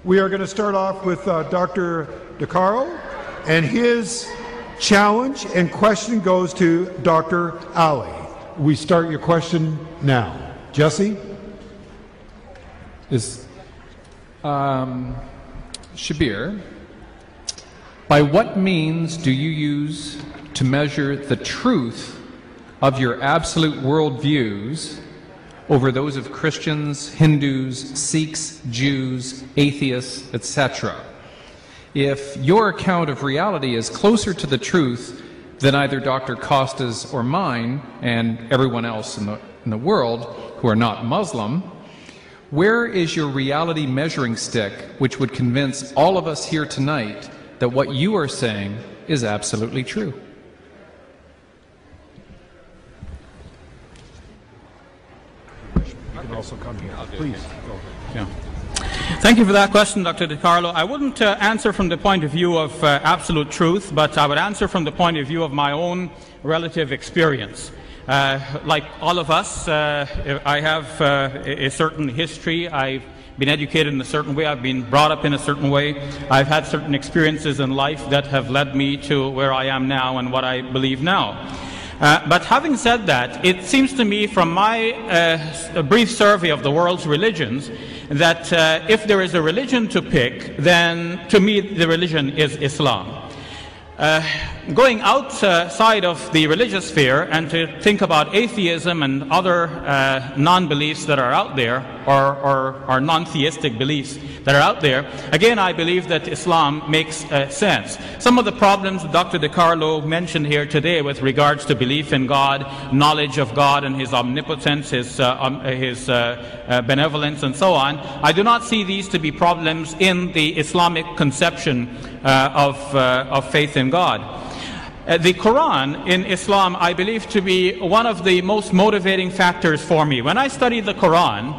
We are going to start off with Dr. DeCarlo, and his challenge and question goes to Dr. Ali. We start your question now. Jesse? Shabir, by what means do you use to measure the truth of your absolute worldviews over those of Christians, Hindus, Sikhs, Jews, atheists, etc.? If your account of reality is closer to the truth than either Dr. Costa's or mine and everyone else in the world who are not Muslim, where is your reality measuring stick which would convince all of us here tonight that what you are saying is absolutely true? You can also come here. Please go ahead. Yeah. Thank you for that question, Dr. DeCarlo. I wouldn't answer from the point of view of absolute truth, but I would answer from the point of view of my own relative experience. Like all of us, I have a certain history. I've been educated in a certain way. I've been brought up in a certain way. I've had certain experiences in life that have led me to where I am now and what I believe now. But having said that, it seems to me from my brief survey of the world's religions that if there is a religion to pick, then to me the religion is Islam. Going outside of the religious sphere and to think about atheism and other non-beliefs that are out there, or non-theistic beliefs that are out there, again I believe that Islam makes sense. Some of the problems Dr. DeCarlo mentioned here today with regards to belief in God, knowledge of God and His omnipotence, His benevolence and so on, I do not see these to be problems in the Islamic conception of faith in God. The Quran in Islam I believe to be one of the most motivating factors for me. When I study the Quran,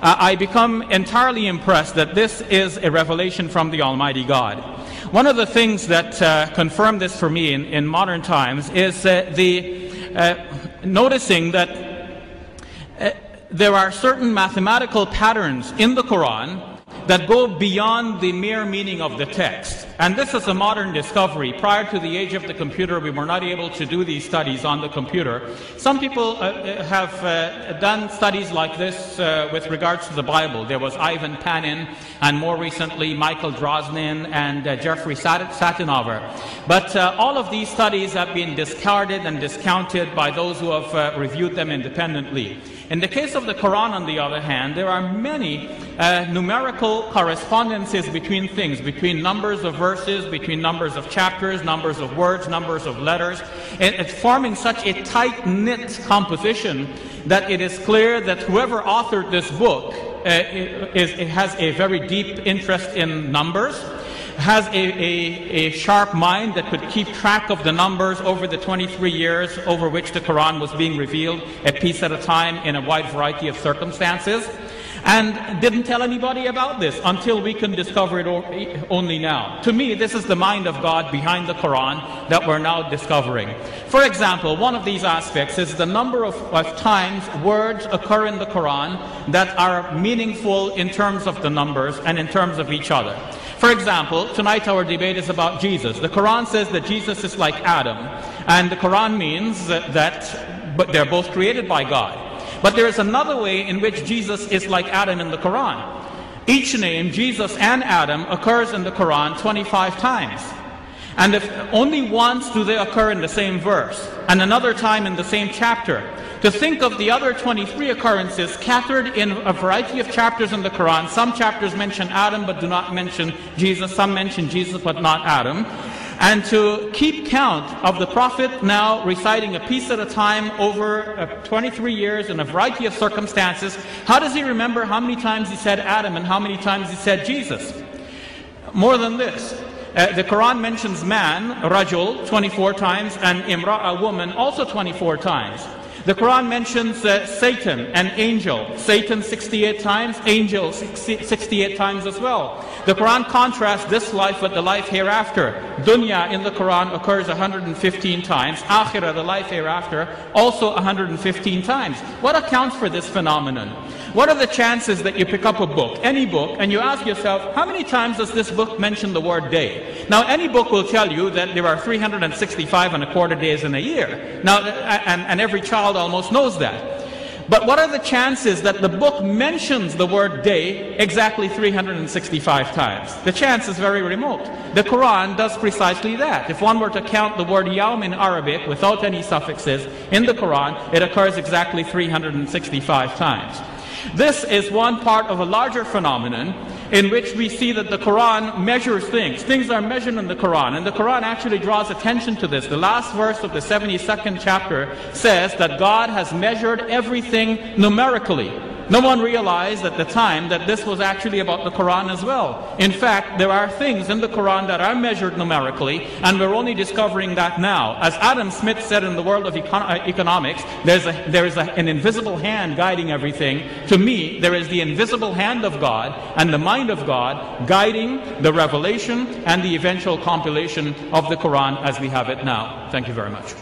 I become entirely impressed that this is a revelation from the Almighty God. One of the things that confirm this for me in modern times is noticing that there are certain mathematical patterns in the Quran that go beyond the mere meaning of the text. And this is a modern discovery. Prior to the age of the computer, we were not able to do these studies on the computer. Some people have done studies like this with regards to the Bible. There was Ivan Panin, and more recently Michael Drosnin and Jeffrey Satinover. But all of these studies have been discarded and discounted by those who have reviewed them independently. In the case of the Quran, on the other hand, there are many numerical correspondences between things, between numbers of verses, between numbers of chapters, numbers of words, numbers of letters, and it's forming such a tight-knit composition that it is clear that whoever authored this book has a very deep interest in numbers, has a sharp mind that could keep track of the numbers over the 23 years over which the Quran was being revealed, a piece at a time in a wide variety of circumstances, and didn't tell anybody about this until we can discover it only now. To me, this is the mind of God behind the Quran that we're now discovering. For example, one of these aspects is the number of times words occur in the Quran that are meaningful in terms of the numbers and in terms of each other. For example, tonight our debate is about Jesus. The Quran says that Jesus is like Adam, and the Quran means but they're both created by God. But there is another way in which Jesus is like Adam in the Quran. Each name, Jesus and Adam, occurs in the Quran 25 times. And if only once do they occur in the same verse, and another time in the same chapter. To think of the other 23 occurrences scattered in a variety of chapters in the Quran. Some chapters mention Adam but do not mention Jesus. Some mention Jesus but not Adam. And to keep count of the Prophet now reciting a piece at a time over 23 years in a variety of circumstances, how does he remember how many times he said Adam and how many times he said Jesus? More than this, the Quran mentions man, rajul, 24 times, and imra'a, woman, also 24 times. The Quran mentions Satan, an angel. Satan 68 times, angel 68 times as well. The Quran contrasts this life with the life hereafter. Dunya in the Quran occurs 115 times. Akhirah, the life hereafter, also 115 times. What accounts for this phenomenon? What are the chances that you pick up a book, any book, and you ask yourself, how many times does this book mention the word day? Now, any book will tell you that there are 365 and a quarter days in a year. Now, and every child almost knows that. But what are the chances that the book mentions the word day exactly 365 times? The chance is very remote. The Quran does precisely that. If one were to count the word yawm in Arabic without any suffixes in the Quran, it occurs exactly 365 times. This is one part of a larger phenomenon in which we see that the Quran measures things. Things are measured in the Quran, and the Quran actually draws attention to this. The last verse of the 72nd chapter says that God has measured everything numerically. No one realized at the time that this was actually about the Quran as well. In fact, there are things in the Quran that are measured numerically, and we're only discovering that now. As Adam Smith said in the world of economics, there is an invisible hand guiding everything. To me, there is the invisible hand of God and the mind of God guiding the revelation and the eventual compilation of the Quran as we have it now. Thank you very much.